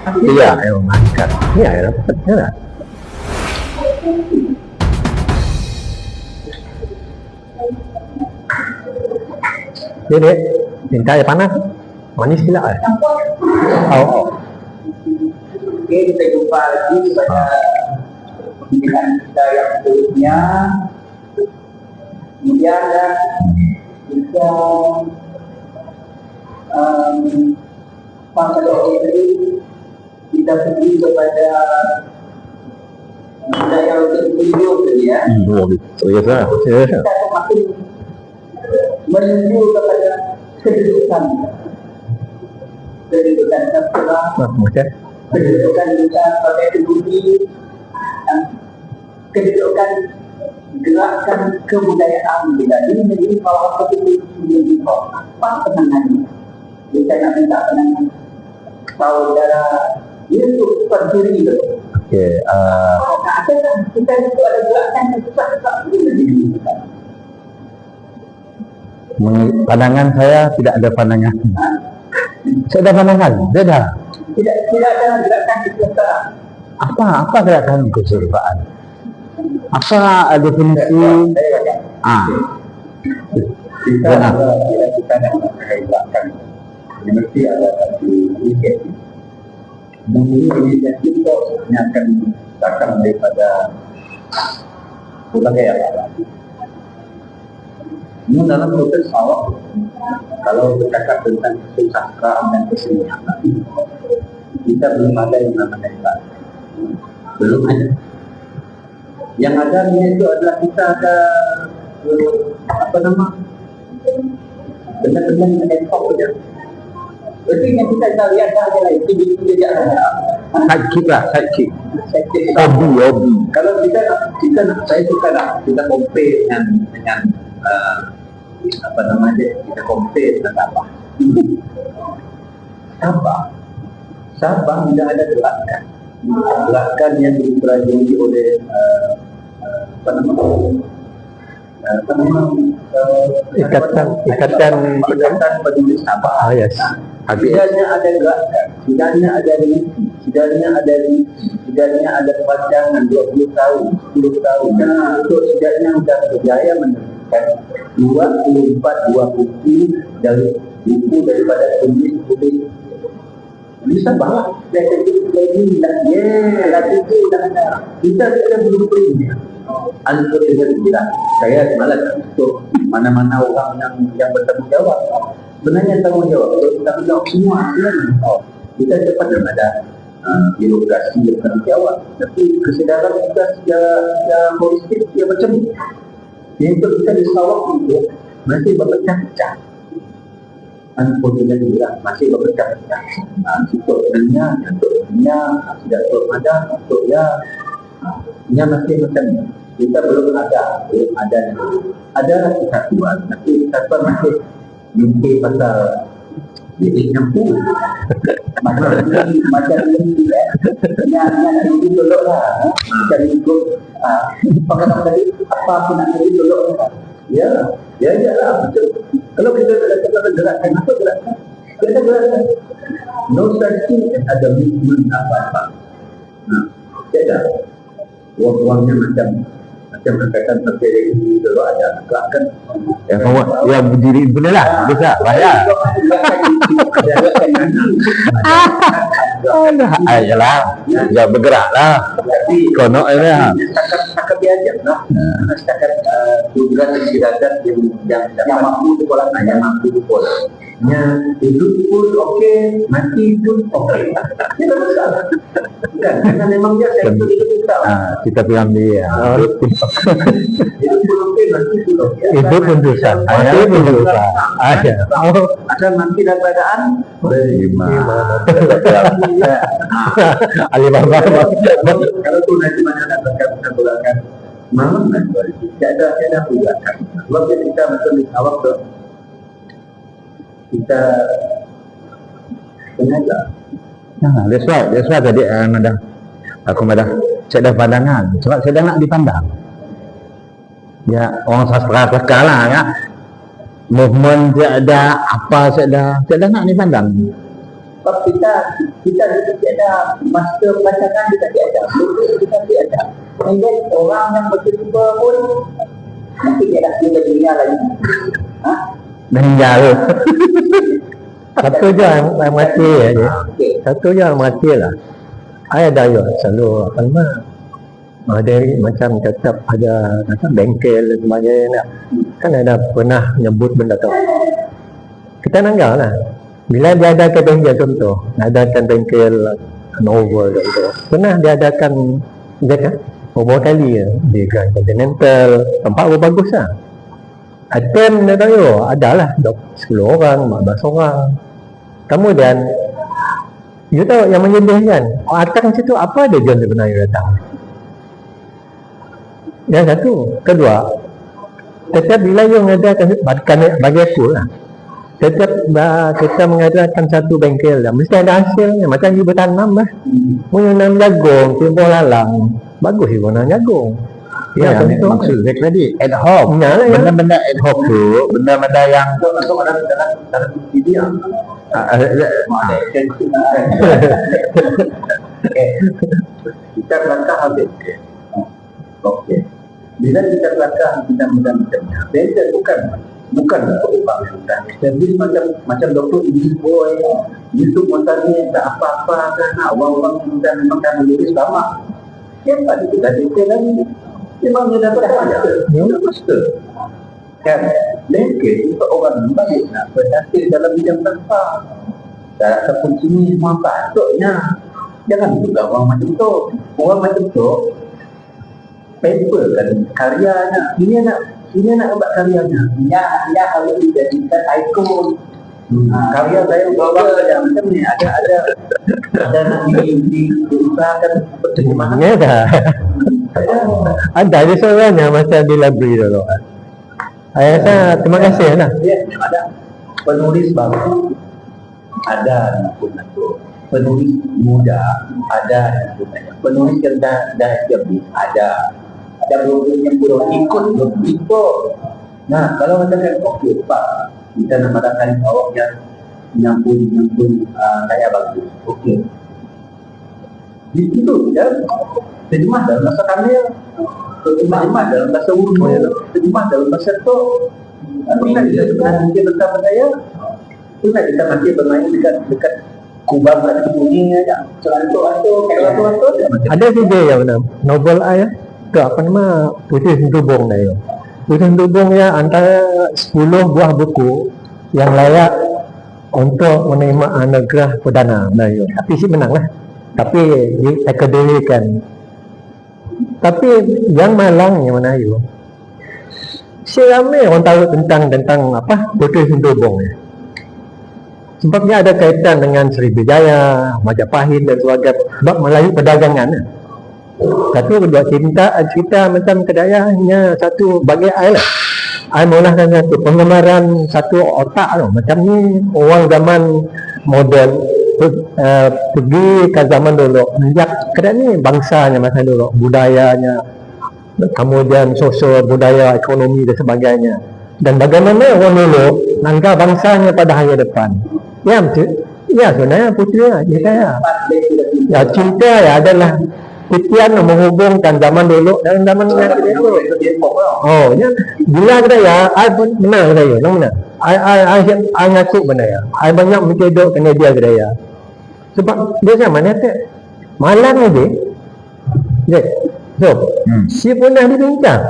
Iya, yang makan. Iya, ya dapat. Ya. Jadi, minta air panas. Manis tidak ya? Oh. Oke, kita jumpa lagi pada pembicaraan kita yang seterusnya. Kemudian kita pada waktu ini kita pergi kepada budaya video tadi ya. Biasa. Kita semakin menuju kepada kedudukan sekolah, kedudukan kita sebagai penduduk, kedudukan gerakan kebudayaan kita ini menjadi salah satu kunci apa penangannya. Kita nak minta penangan saudara Yusuf Fadjuri itu. Oke. Kita itu ada gerakan yang susah-susah ini. Pandangan saya tidak ada pandangan. Saya ada pandangan, tidak. Tidak ada gerakan kesusahan. Apa gerakan kesusahan? Apa definisi? Kita nak menghasilkan mesti ada satu inisiatif. Mungkin inisiatif itu akan datang daripada berbagai apa. Ini dalam proses awal, kalau bercakap tentang kesusastraan dan kesenian, kita belum ada yang namanya itu. Belum ada. Yang ada itu adalah kita ada benda-benda yang ekspor saja. Jadi yang kita lihat saja lah itu tidak ada. Sidekick. Hobi. Kalau kita saya suka lah kita compare dengan kita compare dengan Sabah tidak ada gerakan yang dipelajari oleh ikatan peduli Sabah. Yes. Setidaknya ada gerakan, setidaknya ada misi, setidaknya ada panjangan 20 tahun, 10 tahun. Dan untuk setidaknya sudah berjaya menerbitkan 24 buku daripada penulis bisa banget. Kita belum punya. Anggota tidak. Saya malas untuk mana-mana orang yang bertanggung jawab. Sebenarnya tanggung jawab. Kalau kita bilang semua, kita cepat ada birokrasi yang bertanggung jawab. Tapi kesedaran kita secara holistik dia macam ni. Yang itu kita disawak untuk masih berpecah-pecah. Anggota juga masih berpecah-pecah. Situasinya, tidak ada untuk nya masih macam ni. Kita belum ada kesatuan, tapi kesatuan masih mimpi pasal jadi nyampu macam ini yang dulu lah dari ikut pengalaman tadi apa aku nak jadi dulu lah ya lah betul. Kalau kita ada gerakan apa gerakan kita gerakan no such thing ada movement apa tidak uang-uangnya macam berkaitan seperti ini dulu ada gerakan yang berdiri benar lah bisa bayar ayolah ya bergerak lah kono ini setakat diajak lah setakat tugas istirahat yang mampu sekolah hidup pun okey, mati pun okey. Tidak masalah. Karena memang dia saya itu kita. Kita bilang dia. Hidup pun okey, mati pun okey. Hidup pun dosa. Mati pun dosa. Ada mati dalam keadaan beriman. Alibaba. Kalau tu nanti mana nak berkata malam kan tidak ada pergerakan. Sebab kita macam di awak tu kita sengaja. That's why tadi aku saya ada pandangan. Sebab saya dah nak dipandang. Ya, orang sastra lah ya. Movement saya ada, apa saya dah nak dipandang. Sebab kita tiada master perancangan, kita tiada blueprint, kita tiada. And then orang yang berjumpa pun mungkin dia dah tinggal dunia lagi. Meninggal. Satu je yang mati aja. Satu je yang mati lah. Ayah daya selalu apa nama? Dari macam tetap ada bengkel dan sebagainya. Kan ada pernah nyebut benda tu. Kita nanggau lah. Bila dia adakan bengkel contoh, adakan bengkel novel contoh. Pernah dia adakan dia kan beberapa kali di Grand Continental, tempat bagus lah. Attend dia tahu adalah 10 orang, 15 orang. Kemudian you tahu yang menyedihkan, datang situ apa ada John sebenarnya datang. Yang satu, kedua, setiap bila you mengadakan bagi aku lah, setiap kita mengadakan satu bengkel lah, mesti ada hasilnya. Macam you bertanam lah, menanam jagung, timbul lalang, bagus you menanam jagung. Ya, maksud saya tadi ad hoc. Benda-benda ad hoc tu, benda-benda yang Masuk dalam video. Kita melangkah habis. Okey. Bila kita melangkah kita macam-macamnya. Benda bukan untuk ubah sudah. Jadi macam doktor ini boy, YouTube montanya tak apa-apa kan, awal-awal kita memang kan menulis lama. Siapa kita lagi? Memang dia dapat saja. Dia master. Kan? Mungkin untuk orang yang baik nak berhasil dalam bidang tanpa. Ataupun sini memang patutnya. Jangan juga orang macam tu. Orang macam tu, paper kan karyanya. Ini nak buat karyanya. Dia harus dijadikan ikon. Karya saya bawa saja macam ni. Ada nak diusahakan perterjemahan. Ya dah. Ada seorangnya masa di library dulu. Saya rasa terima kasih lah. Ada penulis baru, ada pun itu. Penulis muda, ada pun. Penulis yang dah jadi, ada belum yang belum ikut. Nah, kalau macam kan okey Pak, kita nak mengadakan awak yang pun saya bagus. Okey. Di situ ya. Terjemah dalam bahasa Tamil, terjemah dalam bahasa Urdu, terjemah dalam bahasa tu. Pernah kita mungkin tentang saya, pernah kita masih bermain dekat kubang kat bunyi aja. Contoh kayak waktu Ada juga yang novel ayah ke apa nama Putih Sentubong dah. Putih Sentubong ya antara 10 buah buku yang layak untuk menerima anugerah perdana Melayu. Tapi si menang lah. Tapi diakademikan. Tapi yang malangnya Melayu, si ramai orang tahu tentang apa Putih Sentubong ni. Sebab dia ada kaitan dengan Sriwijaya, Majapahit dan sebagainya. Sebab Melayu perdagangan. Satu buat cerita macam kedayanya satu bagi I lah. I mulakan satu pengemaran satu otak tu. Macam ni orang zaman moden pergi ke zaman dulu. Sejak kedai ni bangsanya masa dulu, budayanya, kemudian sosial, budaya, ekonomi dan sebagainya. Dan bagaimana orang dulu nanggap bangsanya pada hari depan. Ya betul. Ya sebenarnya putri lah, cerita ya. Ya cinta ya adalah titian menghubungkan zaman dulu dan zaman yang dulu. Oh, ya. Bila kita ya, I pun menang saya, benar. I ngaku benar ya. I banyak mencedok kena dia kita ya. Sebab dia sama ni tak malam aja. So, si pun dah dibincang.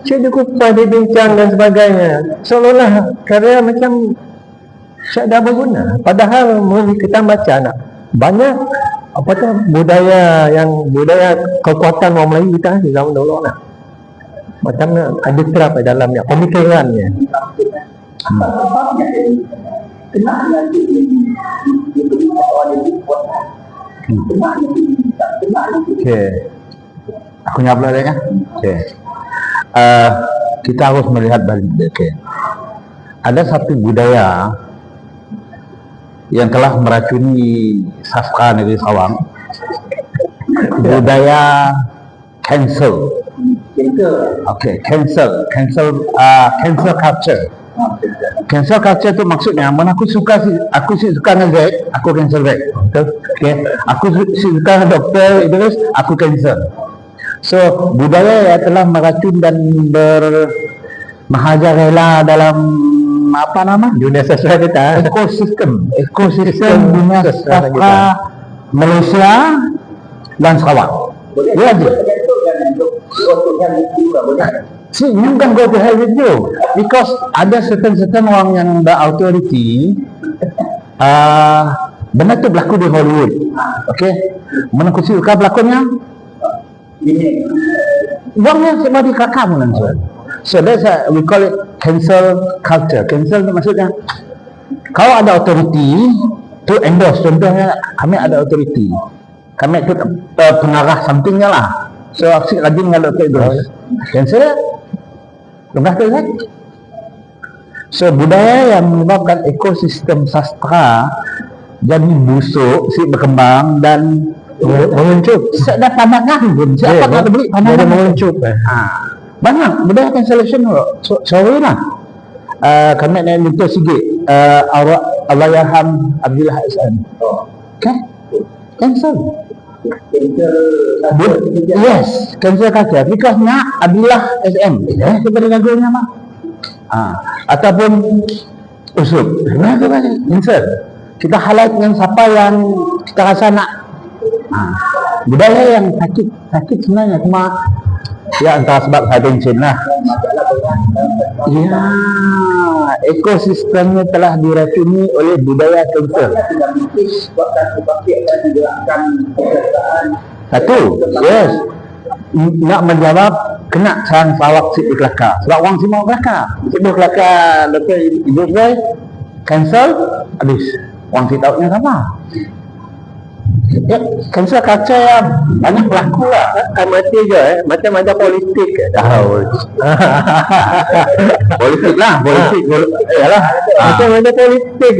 Si dikupas, dibincang dan sebagainya. Seolah-olah karya macam tak ada berguna. Padahal kita baca nak banyak apa tu budaya kekuatan orang Melayu kita di zaman dulu nak. Macam ada terap di dalamnya pemikirannya. Okey. Aku nyabla dia kan? Okey. Kita harus melihat balik. Okey. Ada satu budaya yang telah meracuni sastra negeri Sarawak. Budaya cancel. Okey, cancel culture. Cancel culture tu maksudnya mana aku suka dengan Z, aku cancel Z. Okay. Aku suka dengan doktor Idris, aku cancel. So budaya yang telah meracun dan bermahajalela dalam apa nama dunia sastra kita, ekosistem dunia sastra Malaysia dan Sarawak. Ya je. See, you can go to hell with you because ada certain orang yang berautoriti. Benda tu berlaku di Hollywood. Okay, mana aku suka berlakonnya uangnya semua di kakak pun. So that's we call it cancel culture. Cancel tu maksudnya kau ada authority to endorse. Contohnya kami ada authority, kami itu pengarah somethingnya lah. So aksi rajin dengan Dr. Idris, cancel ya, lemah tu kan. So budaya yang menyebabkan ekosistem sastra jadi busuk, si berkembang dan menguncup. Ada pandangan pun, siapa nak beli pandangan menguncup. Banyak budaya cancellation. Sorry lah, kami nak minta sikit, Allahyarham Abdullah Hasan, okay, cancel. Yes, cancel culture because nak Abdullah SM kepada lagunya mah. Ataupun usuk. Cancel. Kita highlight yang siapa yang kita rasa nak. Budaya yang sakit sebenarnya cuma ya antara sebab attention lah. Ya, ekosistemnya telah diracuni oleh budaya cancel. Satu, yes, nak menjawab kena sarang Sarawak si kelakar. Sebab orang si mau kelakar. Si mau kelakar Dr. Idris cancel, habis. Orang si tahunya sama. Ya, cancel culture yang banyak berlaku lah. Mati je macam ada politik. Politik lah, politik. Yalah. Macam ada politik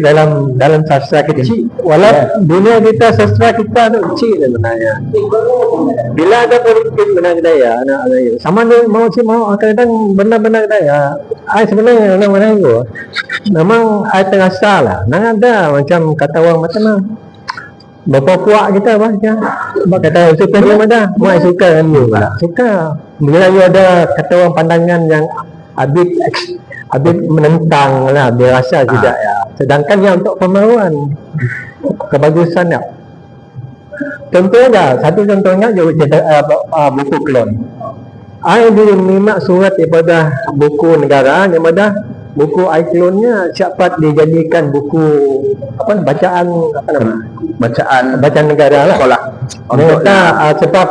dalam sastra kecil. Walau dunia kita sastra kita tu kecil sebenarnya. Bila ada politik benar Kedaya, anak Melayu. Sama dia mau kadang-kadang benar-benar Kedaya. Sebenarnya orang Melayu memang tengah salah. Ada macam kata orang macam mana? Bapa puak kita macam kata suka dia mana? Mai suka kan dia pula. Suka. Bila you ada kata orang pandangan yang habis menentang lah, dia rasa tidak ya. Sedangkan yang untuk pemaruan kebagusan ya. Contohnya, satu contohnya buku klon. Dia menyimak surat daripada buku negara, daripada buku iClone-nya siapa dijadikan buku bacaan negara lah. Sekolah. Mereka sebab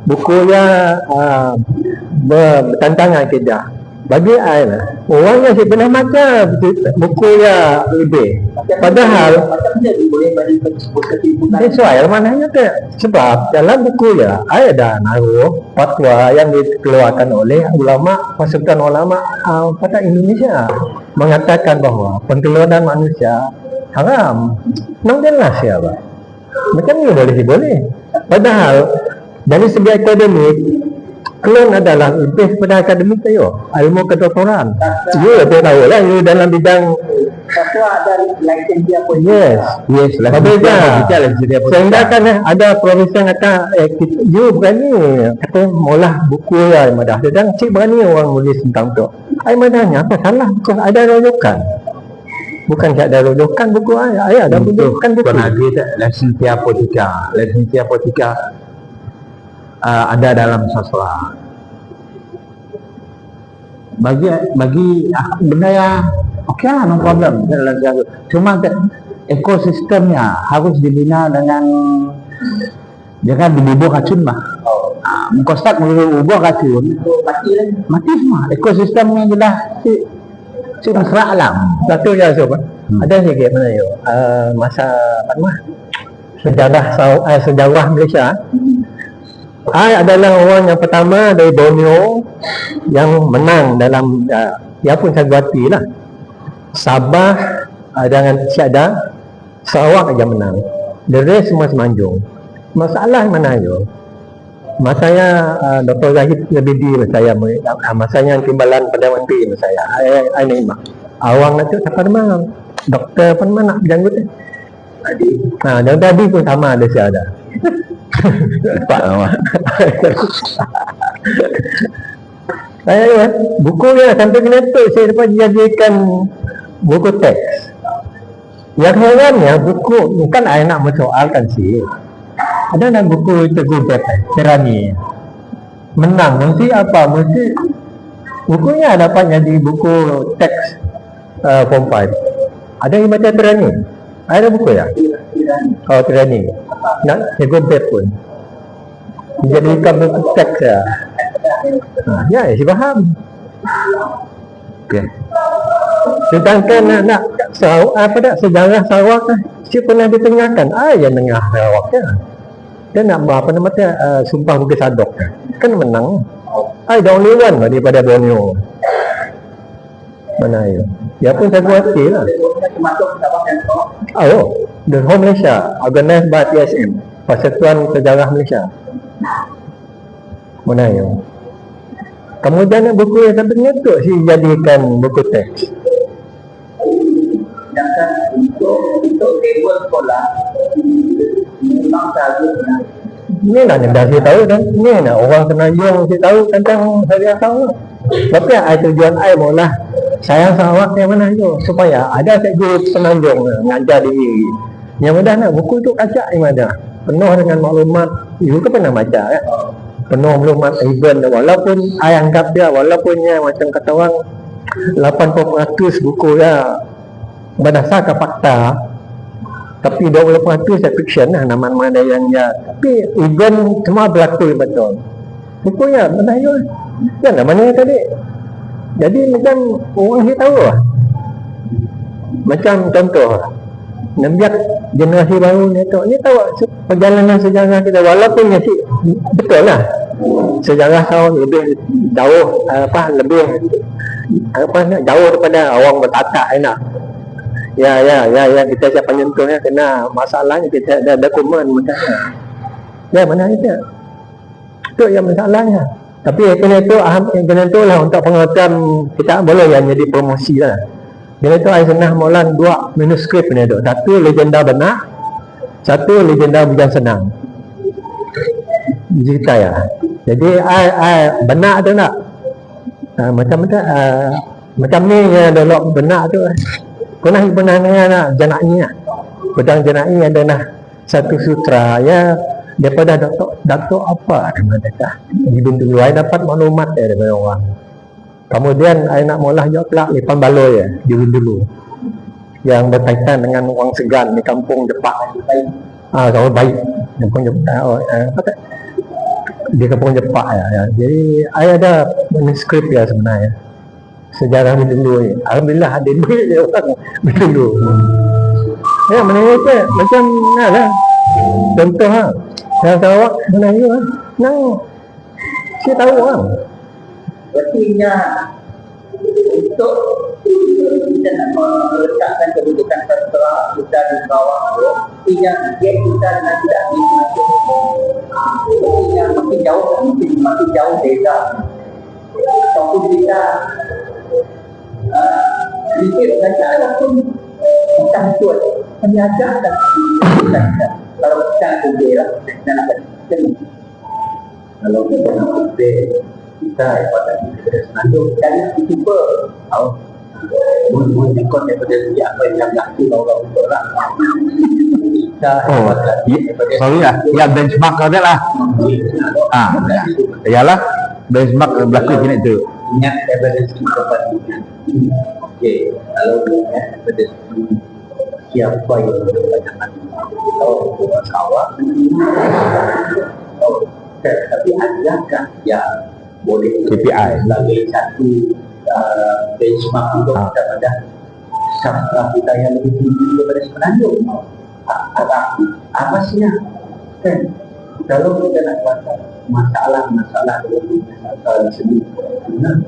bukunya bertentangan tidak. Bagi saya orang yang pernah baca bukunya lebih. Padahal sesuai mananya tu. Sebab dalam bukunya ada naruh fatwa yang dikeluarkan oleh pasukan ulama pada Indonesia mengatakan bahawa penteluran manusia haram. Memang jelas ya, Pak. Macam ni boleh. Padahal dari segi akademik klon adalah lebih pada akademik tayo, ilmu kedoktoran. You tahu lah, you dalam bidang fatwa dan license dia pun. Yes, berbeza. Sehingga kan ada profesor kata, you berani kata maulah buku ya madah. Sedang cik berani orang nulis tentang tu. Madahnya apa salah? Bukan ada rujukan. Bukan tak ada rujukan buku ayah ada rujukan buku. Pernah ada lisensia politika. Ada dalam sastra. Bagi benda yang okey lah, no problem. Cuma ekosistemnya harus dibina dengan jangan dibubuh racun mah. Muka start dibubuh racun mati semua. Ekosistemnya jelas si mesra alam. Satu je ada sikit mana yo. Masa sejarah Malaysia. Adalah orang yang pertama dari Borneo yang menang dalam dia pun Sagwati lah. Sabah dengan Syada, Sarawak aja menang. The rest semua semanjung. Masalah mana yo? Masanya Dr. Zahid lebih di saya, masanya timbalan Perdana Menteri saya. Ini Awang nak tu siapa nama? Doktor apa nama nak janggut ni? Tadi Yang tadi pun sama ada si ada. Pak nama. Saya buku yang sampai kena tu saya dapat jadikan buku teks. Yang herannya buku bukan saya nak mensoalkan sih. Ada nak buku Teguh Terani menang mesti apa mesti bukunya dapat jadi buku teks form 5. Ada yang baca Terani? Ada buku ya? Oh Terani. Nak Teguh pun dijadikan buku teks ya. Ya, saya faham. Okey. Sedangkan nak sejarah Sarawak si pernah ditengahkan yang tengah Sarawak dia nak apa nama dia Sumpah Bukit Sadok kan menang. The only one daripada Borneo. Mana ya? Ya pun saya buat lah. termasuk Sabah dan Sarawak. The Home Malaysia organized by TSM, Persatuan Sejarah Malaysia. Mana ya? Kemudian buku yang sampai tu si jadikan buku teks. Sedangkan untuk table sekolah memang seharusnya Ni lah yang dah saya tahu kan. Ni lah orang Semenanjung saya tahu tentang Syariah Sarawak. Tapi tujuan saya maulah sayang Sarawak yang mana tu supaya ada cikgu Semenanjung ngajar diri. Yang mudah nak buku tu kacak yang ada. Penuh dengan maklumat. Ibu kan pernah baca kan? Penuh maklumat event walaupun saya anggap dia walaupunnya macam kata orang 80% buku dia berdasarkan fakta tapi 20% saya fiction lah nama-nama ada yang ya tapi event semua berlaku betul bukunya Melayu kan namanya tadi jadi macam orang saya tahu lah macam contoh Nambiak generasi baru ni tahu perjalanan sejarah kita walaupun ya sih betul lah sejarah Sarawak lebih jauh lebih jauh daripada orang bertatak enak ya kita siapa nyentuhnya kena masalahnya kita ada dokumen macamnya ya mana itu yang masalahnya tapi kena itu lah untuk pengertian kita boleh yang jadi promosi lah. Bila itu saya senang maulan 2 manuskrip ni tu. Satu legenda benar, satu legenda bujang senang. Cerita ya. Jadi benar tu nak macam ni yang dolok benar tu. Pernah nak janaknya. Pedang janaknya adalah satu sutra ya daripada doktor apa nama dia. Di dulu saya dapat maklumat daripada orang. Kemudian saya nak mula jawab pula Lipan Baloi dulu yang berkaitan dengan orang segan di kampung Jepak. Kalau baik kampung Jepak di kampung Jepak ya. Jadi saya ada manuskrip ya sebenarnya sejarah dulu ni. Alhamdulillah ada duit dia orang dulu. Ya mana itu macam lah contoh Sarawak Melayu nang saya tahu orang. Artinya untuk kita nak meletakkan kedudukan seseorang kita di bawah itu, artinya dia kita nak tidak masuk. Artinya makin jauh beza. Kalau kita sedikit dan cara pun bukan kuat menjaga dan kalau kita boleh lah dan akan kalau kita nak boleh kita pada Semenanjung dan cuba mungkin daripada apa yang laki orang orang kita sorry lah ya benchmark kau lah yalah benchmark berlaku kini tu ingat daripada segi perbandingan kalau ingat daripada siapa yang berbanyak orang Sarawak tapi adakah yang boleh KPI sebagai satu benchmark untuk kita pada sastra kita yang lebih tinggi daripada Semenanjung apa sih kan kalau kita nak baca masalah dari sastra di sini dengan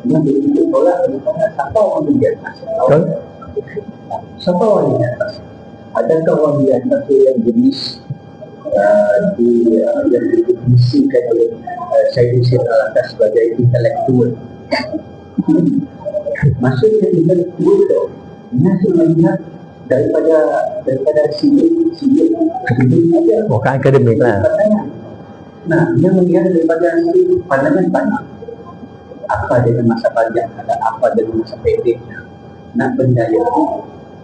begitu tolak siapa orang di atas siapa orang di atas adakah orang di atas yang jenis yang didefinisikan oleh Syed Hussein Alatas sebagai intelektual Maksudnya kita butuh nasi melihat daripada sijil aja. Bukan akademik lah. Nah, dia melihat daripada segi pandangan banyak. Apa dengan masa panjang, ada apa dengan masa pendeknya. Nak berdaya.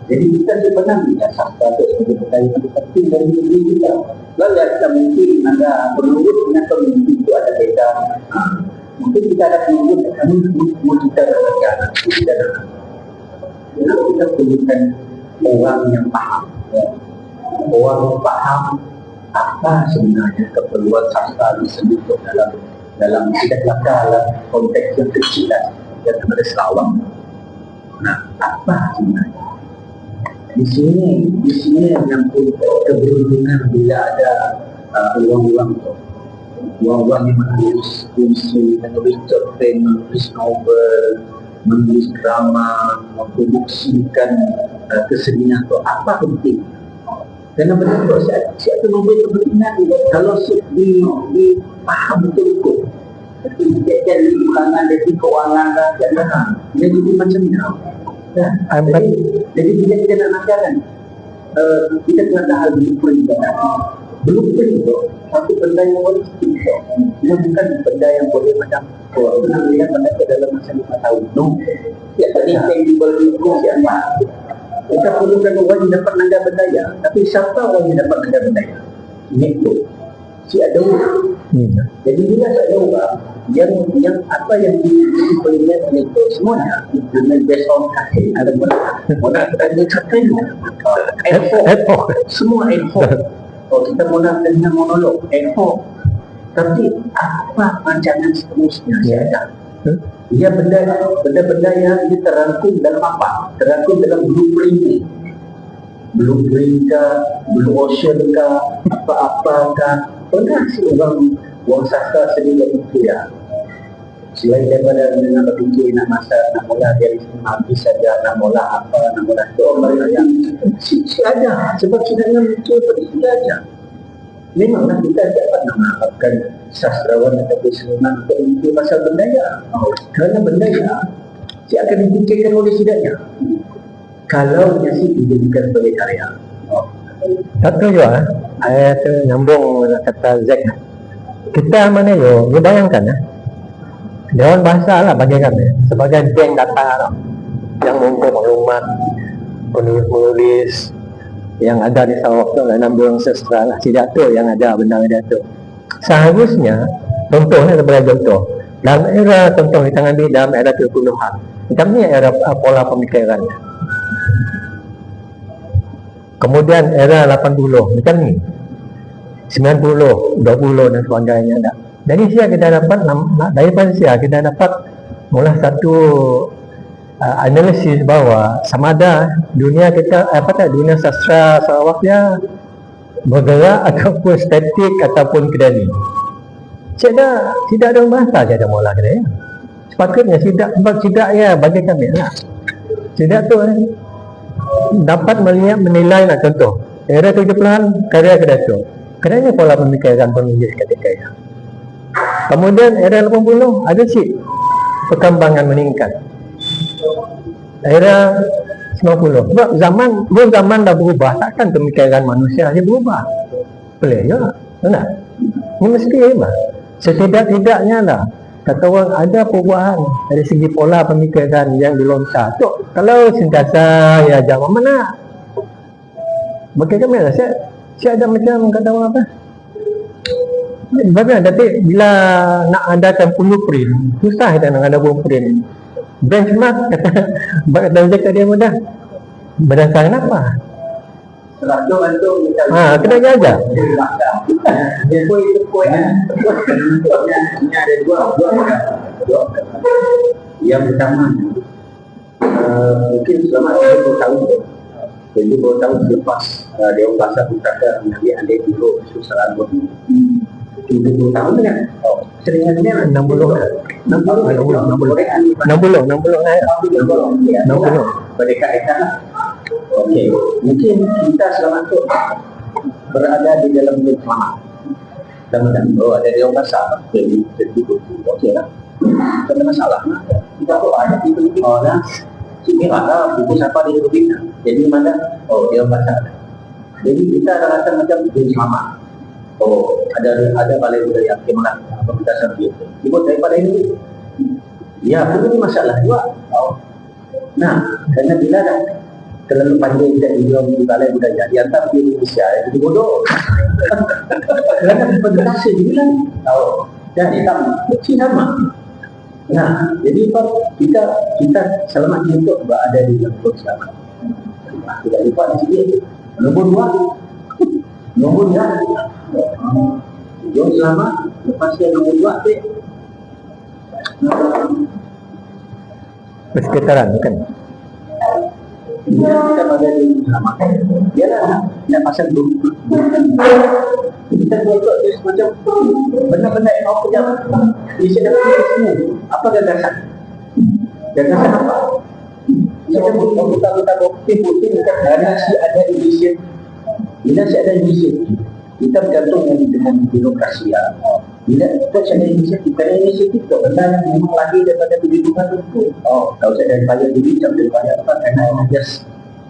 Jadi kita sebenarnya sastra itu sebagai berdaya yang penting dari diri kita. Lalu kita mungkin ada penurut atau mungkin itu ada beda. Mungkin kita ada penurut, mungkin kita ada beda. Kita perlukan orang yang paham. Orang yang paham apa sebenarnya keperluan sastra disebut dalam tidak dalam konteks yang kecil dan daripada Sarawak. Nah, apa sebenarnya? Di sini yang keberuntungan bila ada uang-uang yang menulis puisi, menulis cerpen, menulis novel, menulis drama, memproduksikan kesenian itu apa penting? Karena betul siapa memberi kepentingan kalau dipaham betul-betul. Tapi jadi bukanlah dari keuangan dan jadi macamnya. Jadi kita nak nakkan kita kena ada hal blueprint itu satu benda yang holistik. Dia bukan benda yang boleh macam kita melihat benda ke dalam masa 5 tahun. No. Ya tadi yang diberikan siapa? Kita perlukan orang yang dapat naga berdaya. Tapi siapa orang yang dapat naga berdaya? Itu si ada orang. Jadi bila ada orang yang apa yang dipelajari oleh itu semuanya dengan based on hasil ada ada certain effort semua effort. Kita mula dengan monolog effort. Tapi apa rancangan seterusnya saya dia benda-benda yang dia terangkum dalam apa? Terangkum dalam blueprint kah, blue ocean kah, apa-apakah. Pernah si orang sastra sendiri berfikir ya. Selain daripada nak berfikir nak masak, nak mula dari habis saja, nak mula apa, nak mula itu orang yang si ada. Sebab kita dengan itu seperti aja. Memanglah kita dapat mengharapkan sastrawan atau seniman untuk memikir pasal bendaya. Kerana bendaya dia akan dipikirkan oleh sidaknya. Kalau dia sih dijadikan sebagai karya. Satu juga, saya tu nyambung kata Zack. Kita mana yo, you bayangkan Dewan Bahasa lah bagi kami sebagai bank data yang mengumpul maklumat penulis yang ada di Sarawak tu lah, nambung sastra lah, tidak tu yang ada benda-benda tu. Seharusnya contohnya sebagai contoh dalam era contoh kita ambil dalam era 70-an, kita ni era pola pemikiran. Kemudian era 80 macam ni, 90, 20 dan sebagainya ada. Jadi kita dapat daripada kita dapat mula satu analisis bahawa sama ada dunia kita dunia sastra Sarawak dia bergerak ataupun statik ataupun kedani. Tidak ada bahasa dia ada mula kedai. Sepatutnya tidak ya bagi kami lah. Tidak tu dapat melihat menilai nak contoh era 70-an karya kedai tu. Kerana pola pemikiran penulis ketika itu. Kemudian era 80 ada sih perkembangan meningkat. Era 90. Sebab zaman dah berubah, takkan pemikiran manusia dia berubah. Boleh juga. Benar? Ini mesti lah. Setidak-tidaknya lah kata orang ada perubahan dari segi pola pemikiran yang dilontar. Tok, kalau sentiasa ya zaman mana? Bagi kami lah saya ada macam kata orang apa? Bagaimana? Tapi bila nak adakan blueprint, susah kita nak ada blueprint. Benchmark kata dia mudah. Berdasarkan apa? Kena jaga. Ada dua. Yang pertama, mungkin selama 20 tahun selepas Dewan Bahasa Pustaka menjadi alih dulu susah 20 tahun kan? Seringannya 60 Merdeka Eka. Okey, mungkin kita selama itu berada di dalam lingkungan. Dan ada Dewan Bahasa jadi okey lah. Tak ada masalah. kita kok banyak itu orang sini ada buku siapa dia lebih. Jadi mana? Oh dia baca. Jadi kita ada rasa macam itu sama. Oh ada balai budaya kemulan pementasan itu. Ibu daripada ini, ya itu masalah juga. Oh. Nah, karena bila dah terlalu panjang kita di balai budaya, diantar di Indonesia, jadi bodoh. Kerana implementasi dibilang, tahu, dan hitam sama. Nah, jadi kita selamat untuk berada di dalam selamat. Tidak lupa di sini. Nombor 2, jom selamat. Lepas dia nombor 2 persekitaran bukan? Bila kita berada di selamat, ialah nak pasal dulu. Kita buat dia semacam benda-benda yang awak kerja. Dia dapat semua. Apa gagasan? Gagasan apa? Kita putih kita ada inisiatif. Bila ada inisiatif, kita bergantung dengan birokrasi. Bila kita ada inisiatif, itu benda yang memang lagi daripada kehidupan itu. Oh, kalau saya daripada diri, saya daripada apa? Karena just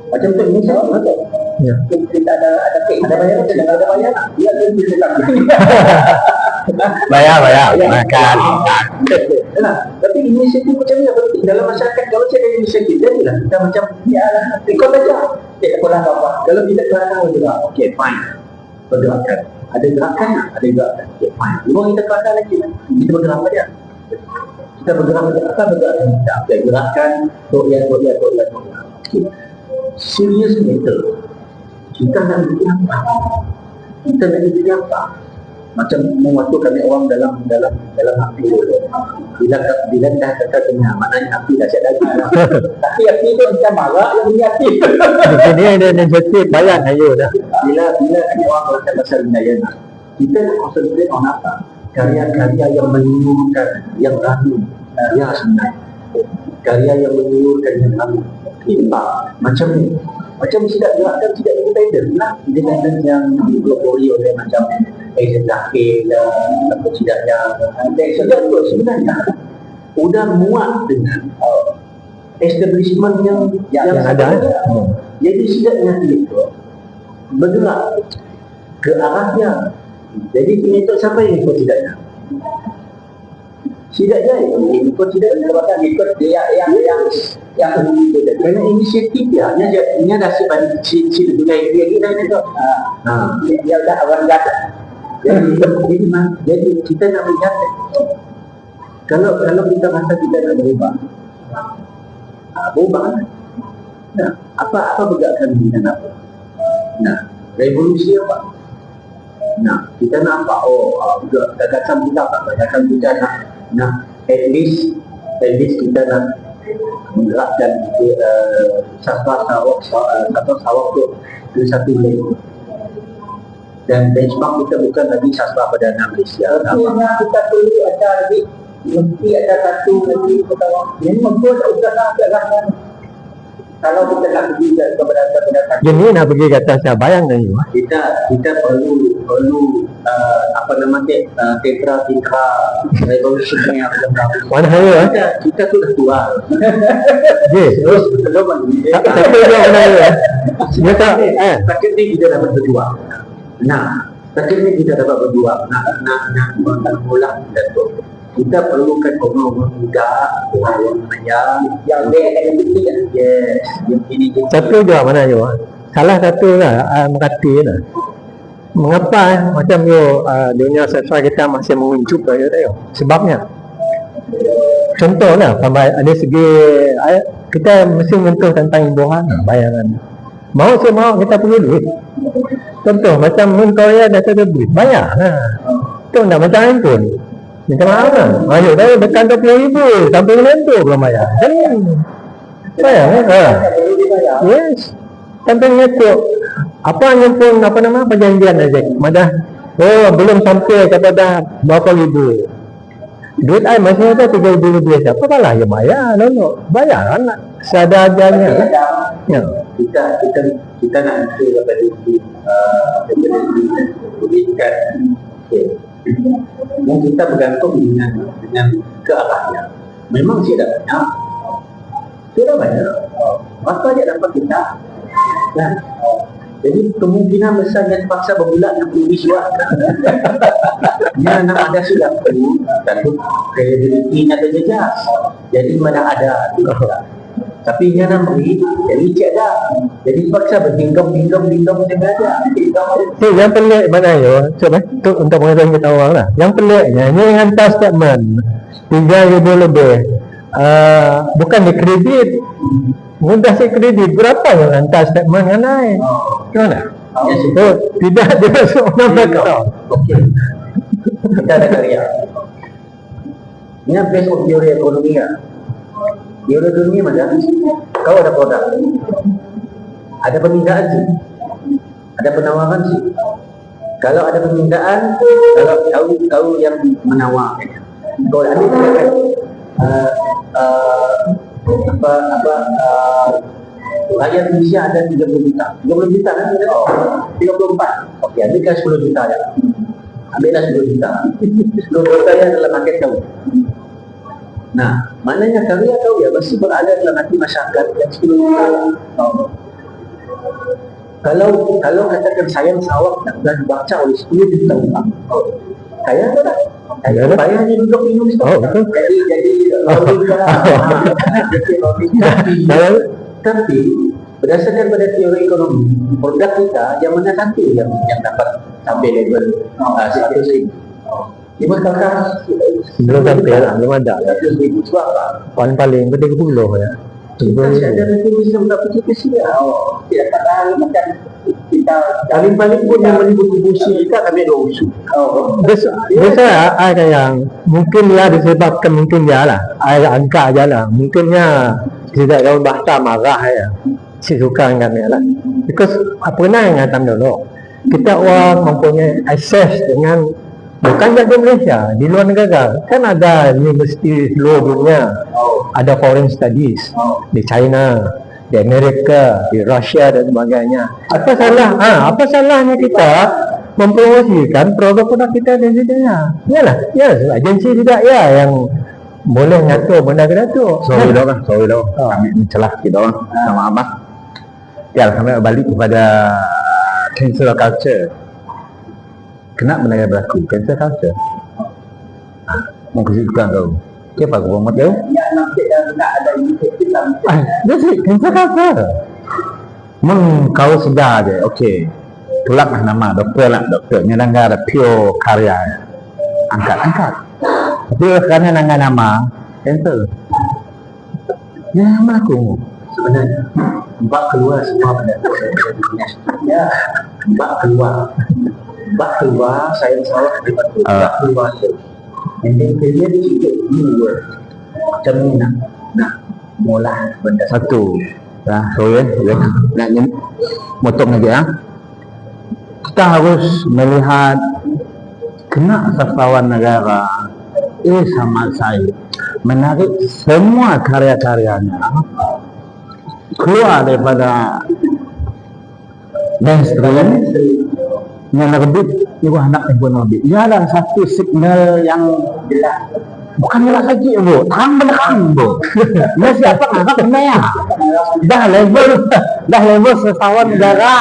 macam tu ini saya betul. Ya. Kita ada bayar, tidak ada bayar. Dia bisa tak. Bayar makan. Nah, tapi inisiatif macam ni penting dalam masyarakat. Kalau saya ada inisiatif, jadilah kita macam ya ikut aja. Tak apa. Kalau kita kerana juga, okay fine. Bergerakkan. Ada gerakan, okay fine. Cuma kita kerana lagi, kita bergerak aja. Kita bergerak apa bergerak kita. Okay, gerakan, toya. Okay. Serius matter. Kita nak bikin apa? Macam waktu kami orang dalam api dulu. Bila dah dekat dengan maknanya api dah siap lagi. Tapi api itu macam marah yang punya api. Jadi ada negatif bayang ayo dah. Bila kami orang bercakap pasal Hinayana, kita nak konsentrate on apa? Karya-karya yang menyuruhkan, yang ragu. Ya sebenarnya. Karya yang menyuruhkan, yang ragu. Macam ni. Macam tidak gerakan, tidak independen lah. Independen yang dipelopori oleh macam Asian Zakir atau tidaknya. Dan sebenarnya sudah muat dengan establishment yang ada. Jadi tidaknya itu bergerak ke arahnya. Jadi untuk siapa yang ikut tidaknya? Tidaknya ikut tidaknya bahkan ikut dia yang kerana inisiatif dia dah si dunia dia tu. Dia dah orang dah. Jadi kita nak melihat kalau kita rasa kita nak berubah, berubah. Nah, apa bergerakkan kita nak? Nah, revolusi apa? Nah, kita nak apa? Gagasan kita apa? Gagasan kita nak at least kita nak menggerakkan sastra Sarawak ke satu level. Dan benchmark kita bukan lagi sastra perdana Malaysia. Kita perlu ada lagi, mesti ada satu lagi pertama. Ini membuat usaha agak-agak. Kalau kita nak pergi kepada Jadi nak pergi ke atas bayang ni. Kita perlu tetra revolution yang Mana saya? kita tu dah tua. Terus belum tapi dia mana ya? Dia tak sakit ni kita dapat berjuang. Nah, sakit ni kita dapat berjuang. Nak mengulang dan tu. Kita perlukan orang-orang muda, orang-orang yang akademik. Yes, yang ini. Satu juga mana juga? Salah satu lah mengkati lah. Mengapa macam dunia sastra kita masih menguncup sebabnya? Contohlah, ada segi kita mesti menyentuh tentang imbuhan bayaran. Mau kita perlu duit. Contoh macam Korea dah ada duit, bayar lah. Itu tak macam handphone. Minta maaf lah. Ayo dah dekat 20,000 sampai menentu belum bayar. Bayar lah. Yes. Sampai nyetuk. Apa nyempung perjanjian aja. Madah. Belum sampai kepada berapa ribu. Duit I masih ada 3,000 lebih saja. Apa malah ya bayar? Bayar lah. Seadanya. Ya. Kita nak kepada pendidikan. Dan kita bergantung dengan ke arahnya. memang sudah banyak. Sudah banyak. Apa dia dapat kita? Kan? Jadi kemungkinan besar dia terpaksa berbulan 60 visual. Dia nak ada sudah perlu satu kredibilitinya terjejas. Jadi mana ada. Tapi dia nak beri, jadi cik dah. Jadi terpaksa berhinggam macam ada. Tu yang pelik mana yo? Coba tu untuk mengetahui kita orang lah. Yang peliknya ni hantar statement 3,000 lebih. Bukan dikredit. Mudah si kredit berapa yang hantar statement yang naik? Gimana? Oh, tidak dia masuk nama kau. Okey. Kita ada karya. Ini based on teori ekonomi ya. Teori ekonomi mana? Kau ada produk, ada permintaan sih, ada penawaran sih. Kalau ada permintaan, kalau kau yang menawar, kau ada kan? Rakyat Indonesia ada 30 juta. 30 juta kan? 34. Okey, ambilkan 10 juta ya. Ambillah 10 juta. 10 juta yang dalam market kau. Nah, maknanya karya kau ya mesti berada dalam hati masyarakat yang 10 juta. Kalau katakan sayang sawak dan dibaca oleh 10 juta orang, kaya tak? Kaya bayarnya duduk minum stop. Jadi tapi berdasarkan pada teori ekonomi, produk kita yang mana satu yang dapat sampai level 100,000. Lima kakak Belum sampai lah, belum ada. 100,000 sebab apa? Paling pada 10 ya. Kita ada mekanisme dapat kita siap. Tidak tak macam kita paling pun yang berkontribusi kita kami ada usul. Biasa ada yang mungkin ya disebabkan mungkin ya lah, ada angka aja lah. Mungkinnya tidak daun bahasa marah ya. Si suka dengan ya lah. Because apa yang ingatan dulu, kita orang mempunyai akses dengan bukan saja Malaysia, di luar negara kan ada universiti seluruh dunia, ada foreign studies di China, di Amerika, di Rusia dan sebagainya. Apa salahnya kita mempromosikan produk-produk kita di sini ya? Yalah, ya agensi tidak ya yang boleh ngatur benda kita tu. Sorry dah. Kami mencelah kita orang sama abang. Ya, kami balik kepada cancel culture. Kenapa benda yang berlaku? Cancel culture. Mau kesibukan kau. Siapa kau buat kau? Ya, nanti nak ada inisiatif lah. That's it, cancel culture. Kau sedar je, okey. Tulaklah nama doktor lah, doktornya nangga ada pure karya. Angkat. Tapi kerana nangga nama, cancel. Ya, melaku. Sebenarnya mbak keluar semua pada ya, mbak keluar saya salah mbak keluar tu and then dia cikgu new word macam ni nak mula benda Satu. Dah, sorry nak motong aja ya. Kita harus melihat kena sasaran negara sama saya menarik semua karya-karyanya keluar daripada mainstream yang lebih ibu anak ibu nabi. Ia adalah satu signal yang jelas. bukan jelas lagi bu, terang benerang bu. Dia siapa nganggap benda ya? Dah level sesawan negara.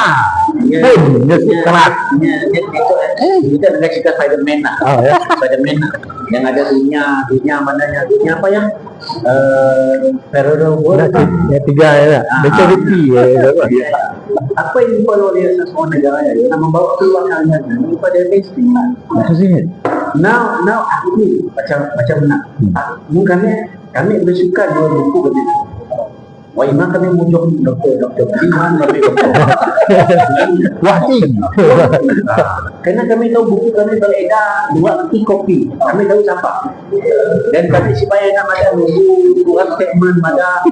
Pun dia keras. Kita dengan cerita Spiderman lah. Spiderman lah. Yang ada dunia mananya dunia apa yang parallel world. Yang tiga ya lah. Maturity ya. Apa yang dibuat oleh semua negara ya, yang membawa keluar hanya daripada mainstream lah. Now ini macam nak. Mungkin kami bersuka jual buku begitu. Wah, imam kami muncul doktor. Imam kami doktor. Wahdi. Karena kami tahu buku kami beredar 2 kopi. Kami tahu siapa. Dan kami supaya nak ada buku kurang statement ada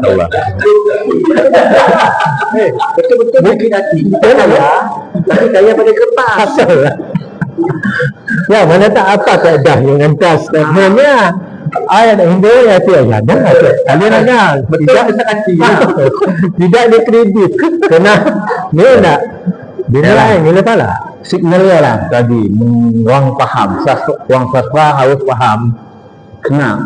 Allah. betul-betul bikin hati. Tapi kaya pada kertas. Ya, mana tak apa tak dah yang hantar statementnya. Ayat Hindu ya tu ya ada. Kalian ada Betul besar hati. tidak dikredit. Kena ni nak dinilai nilai pala. signalnya lah tadi orang faham, orang sastra harus faham kena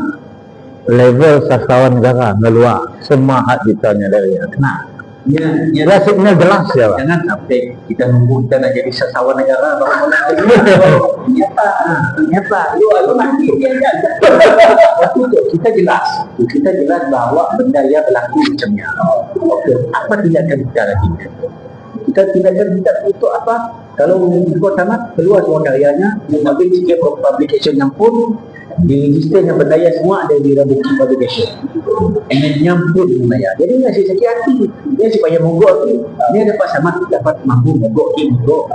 level sastrawan negara meluar semua hak ditanya dari kena. Ya, Ya signal jelas ya Pak. jangan sampai kita nunggu kita nak jadi sasawan negara baru nak jadi. Ternyata, lu nanti dia kan. Waktu itu kita jelas bahawa benda yang berlaku macamnya. Okey, apa tindakan kita lagi? Kita tindakan kita untuk apa? Kalau ikut tamat keluar semua karyanya, mengambil 3 publication yang pun di register yang berdaya semua ada di Rabuki Publication. And nyampur berdaya. Jadi ngasih sakit hati. Dia supaya mogok ni. Dia dapat sama dapat mampu mogok ni mogok.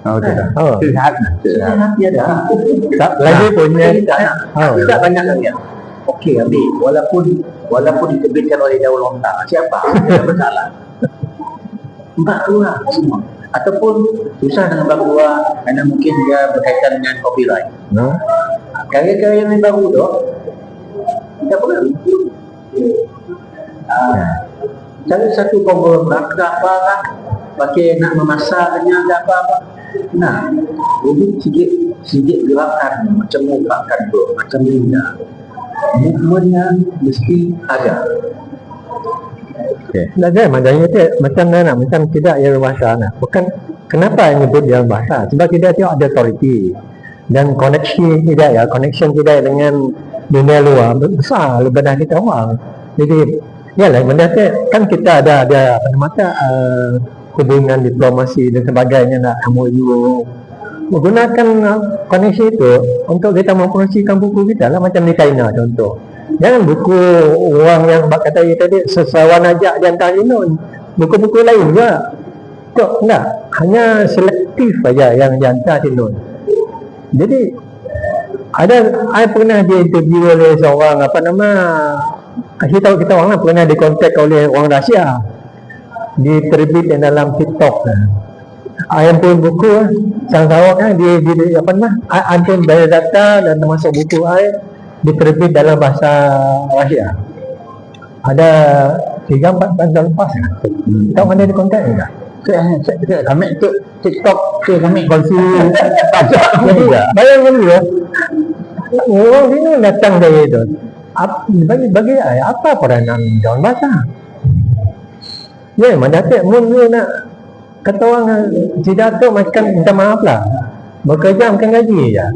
Oh, tidak. Oh. Sihat. Sihat dia dah. Tak, lagi punya Tak banyak lagi. Okey, ambil. Walaupun diterbitkan oleh Daul Lontar. Siapa? Dia bersalah. Empat keluar semua. Ataupun susah dengan bang keluar kerana mungkin dia berkaitan dengan copyright. Karya-karya yang baru tu tidak perlu. Cari satu program ke apa lah, pakai nak memasaknya ke apa-apa. Nah, jadi sikit gerakan macam gerakan tu, macam benda. Movementnya mesti ada. Okay. Ada maknanya tu macam mana macam tidak yang bahasa nah. Bukan kenapa nyebut yang bahasa? Sebab tidak ada authority dan connection tidak dengan dunia luar besar daripada kita orang. Jadi yalah benda tu kan kita ada apa nama hubungan diplomasi dan sebagainya nak MOU menggunakan koneksi itu untuk kita mempromosikan buku kita lah macam di China contoh. Jangan buku orang yang kata tadi sesawan ajak di antara Inun. Buku-buku lain juga. Tak, enggak. Hanya selektif saja yang dihantar di Inun. Jadi saya pernah diinterview oleh seorang apa nama kita orang lah pernah dikontak oleh orang Rusia. Diterbit dalam TikTok. Ayam pun buku sama-sama kan di apa nama antun bayar data dan termasuk buku saya diterbit dalam bahasa Rusia. Ada 3-4 tahun lepas kan? Tahu mana di kontak enggak? Kami tu TikTok tu kami kongsi Jadi bayangkan dia orang ini datang dari itu bagi saya apa peranan dalam bahasa ya mana tak mungkin nak kata orang tidak tu macam minta maaf lah bekerja makan gaji je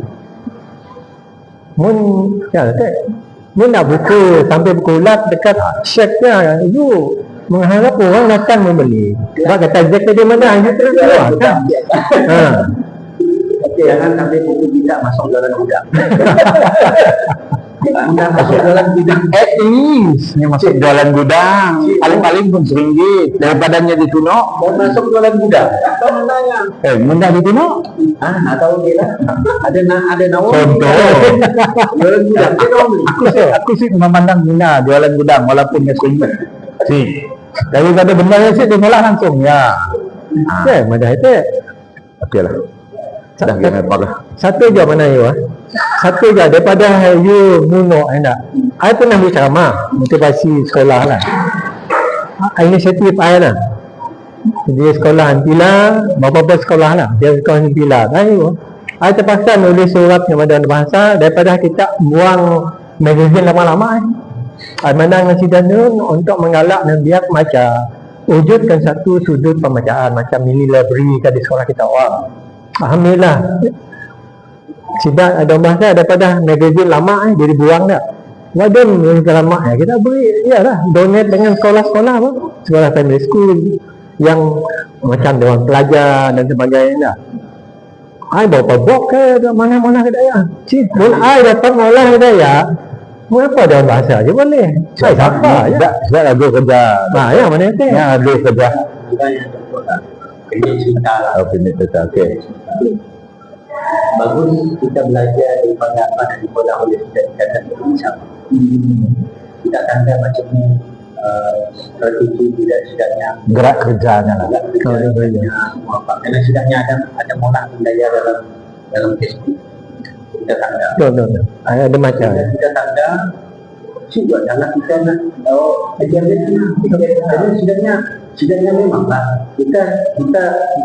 mun nak buku sampai buku ulat dekat shopnya you mengharap orang datang membeli sebab kata Jack tadi mana you terus keluar kan Jangan sampai buku kita masuk dalam gudang. Anda masuk dalam gudang. Ini masuk jualan gudang. Paling-paling pun RM1 daripadanya di Tunok. Mau masuk dalam gudang. Apa namanya? Mudah di Tunok. Nak tahu dia lah. Ada nawar. Contoh. Jualan gudang. Aku sih memandang Mina jualan gudang walaupun RM1. Daripada benda yang sih dia malah langsung ya. Mana itu? Okey lah. Dah kena apa? Satu je mana you satu je daripada you muno endak. I pernah berceramah motivasi sekolah lah. Inisiatif I lah. Dia sekolah Antila, beberapa sekolah lah. Dia sekolah Antila. I terpaksa nulis surat kepada bahasa daripada kita buang magazine lama-lama. I menang sidang untuk mengalak dan biar macam wujudkan satu sudut pembacaan macam mini library di sekolah kita orang. Alhamdulillah sidang ada bahasa daripada magazine lama dia dibuang dah. Wadah yang lama kita beri iyalah donate dengan sekolah-sekolah apa sekolah primary school yang macam dewan pelajar dan sebagainya. I bawa box ke mana-mana ke daya. Mun I dapat ngolah ke daya. Mengapa dalam bahasa je boleh? Saya siapa ya? Saya ada kerja. Nah, ya mana itu? Ya ada kerja. Ini cerita lah. Oh, ini cerita. Okey. Bagus kita belajar daripada apa yang dibuat oleh sidang-sidang Indonesia. Tidak tanda macam ni strategi sidang-sidangnya Gerak kerjanya lah. Karena sidangnya ada monak bendaya dalam Facebook. Kita tanda. Betul. Ada macam. Kita tanda juga adalah kita nak sidangnya memanglah kita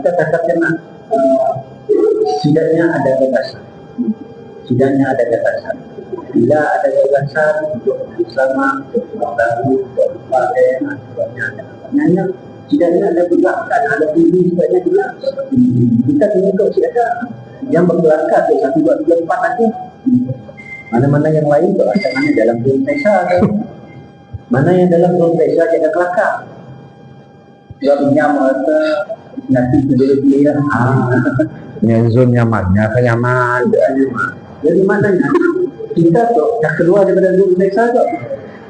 katakan setidaknya ada gagasan. Setidaknya ada gagasan. Bila ada gagasan untuk bersama, untuk membantu, untuk berpakai, sebenarnya setidaknya ada gerakan, ada visi, setidaknya jelas. Kita tengok siapa yang berkelakar tu 1, 2, 3, 4 aja. Mana-mana yang lain tu asalnya dalam zon pressure tu. Mana yang dalam zon pressure jaga kelakar. Sebab nyam atau nanti pilih lah. Yang zon nyamannya kan nyaman. Jadi maknanya kita tu dah keluar daripada zon pressure tu.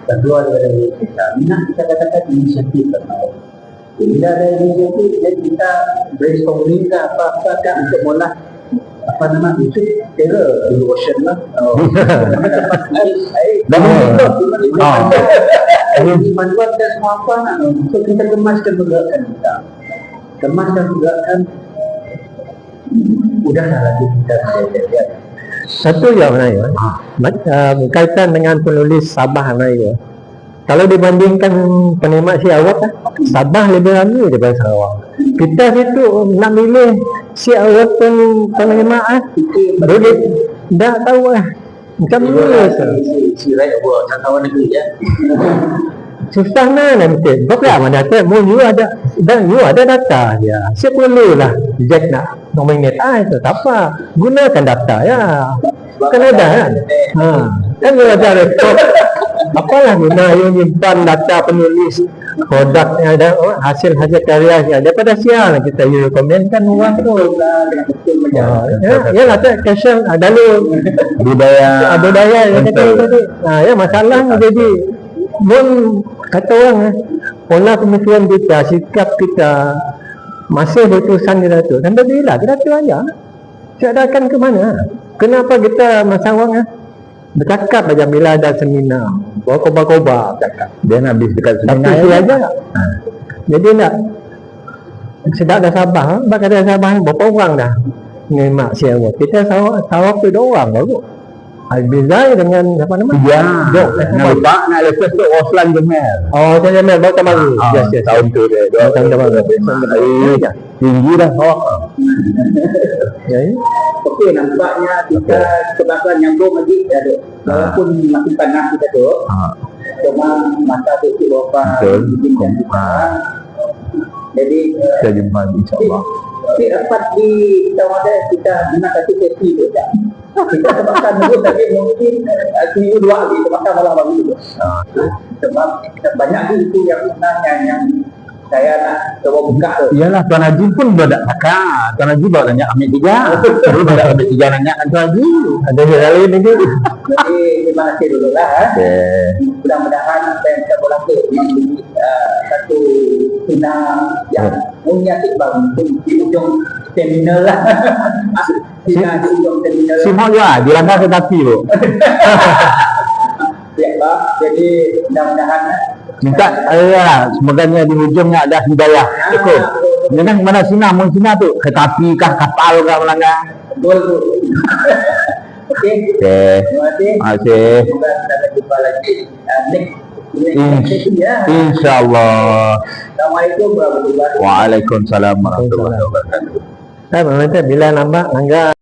Dah keluar daripada zon pressure. Minat kita katakan inisiatif tau. Bila ada inisiatif, jadi kita brainstorming ke apa-apa kan untuk mula apa nama itu kira devotion lah. Manfaat dan semua apa nak. So kita kemaskan pergerakan kita. Kemaskan pergerakan. Udahlah lagi kita lihat. Satu ya Melayu, berkaitan dengan penulis Sabah Melayu. Kalau dibandingkan penikmat si awak, Sabah lebih ramai daripada Sarawak. Kita situ nak milih si awak penikmat, boleh dah tahu lah. Macam mana si right buat kawan negeri ya. susah nanti. Kau mana tu? You ada dan you ada data ya. Saya perlulah Jack nak nominate itu tak apa. Gunakan data ya. Kan ada kan? Kan ada rekod. Apalah guna yang nyimpan data penulis produk yang ada hasil-hasil karyanya daripada siapa kita you komenkan orang tu ya lah tak question lalu budaya yang kata tadi ya masalah jadi mun kata orang pola pemikiran kita sikap kita masih berterusan di situ dan bila kita tu aja tiadakan ke mana kenapa kita masawang bercakap aja bila ada seminar bawa kobar-kobar cakap Dia nak habis dekat tapi sini dia aja jadi nak sedap dah Sabah bakal ada Sabah berapa orang dah ngemak siapa kita Sarawak tu 2 orang baru Al-Bizai dengan apa nama Ya, Jok nak lupa nak lepas tu Oslan Jemel. oh saya Jamil baru baru yes Tahun tu dia. tahun baru Tinggi dah kau. ya Okey, nampaknya kita kebakaran nyambung lagi ya, dok. Walaupun makin panas kita tu, cuma masa tu beberapa Betul. jadi Kita jumpa insyaAllah. rapat di Tawada kita guna satu sesi tu ya. Kita sebabkan dulu tapi mungkin seminggu 2 lagi sebabkan malam baru tu. Sebab banyak itu yang sebenarnya yang saya nak coba buka tu. Iyalah Tuan Haji pun berdak cakap. Tuan Haji baru tanya Amir 3. Baru berdak Amir 3 nanya kan Tuan Haji. ada sekali ni dia Jadi terima kasih dulu lah. Mudah-mudahan apa yang kita boleh menjadi satu sinar yang menyakitkan di ujung seminar lah. Sinar di ujung seminar. Simok juga di langkah tetapi tu. Ya Pak, jadi mudah-mudahan Minta semoganya di ujungnya ada hidayah. Cukup. Jangan mana sinar mun sinar tu tetapi kah kapal kah melanggar. betul tu. Okey. Okey. Terima kasih. Okey. Semoga kita akan jumpa lagi next sesi ya. InsyaAllah. Assalamualaikum warahmatullahi wabarakatuh. Waalaikumsalam warahmatullahi wabarakatuh. saya bila nampak langgar